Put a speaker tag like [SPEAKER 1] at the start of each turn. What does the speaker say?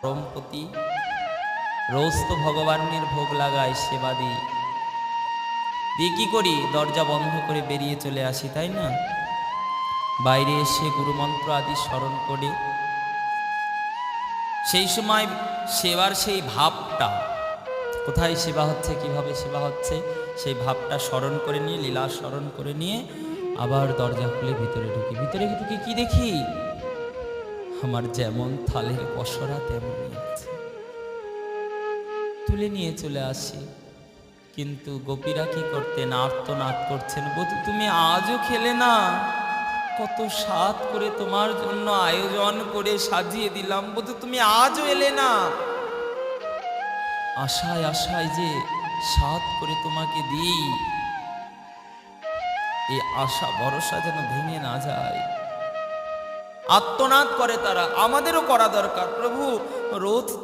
[SPEAKER 1] পরমপতি রোজ তো ভগবানের ভোগ লাগাই, সেবা দিই, দিয়ে কি করি, দরজা বন্ধ করে বেরিয়ে চলে আসি, তাই না? বাইরে এসে গুরুমন্ত্র আদি স্মরণ করে সেই সময় সেবার সেই ভাবটা, কোথায় সেবা হচ্ছে, কিভাবে সেবা হচ্ছে, সেই ভাবটা স্মরণ করে নিয়ে, লীলা স্মরণ করে নিয়ে আবার দরজা খুলে ভিতরে ঢুকি। ভিতরে ঢুকে কি দেখি, আমার যেমন থালের পসরা তেমনই আছে, তুলে নিয়ে চলে আসি। কিন্তু গোপীরা কি করতেন, আর্তনাদ করছেন, বধূ তুমি আজও খেলে না, কত স্বাদ করে তোমার জন্য আয়োজন করে সাজিয়ে দিলাম, বধূ তুমি আজও এলে না। আশায় আশায় যে স্বাদ করে তোমাকে দিই, এই আশা ভরসা যেন ভেঙে না যায়। আর্তনাদ করে তারা। আমাদেরও করা দরকার, প্রভু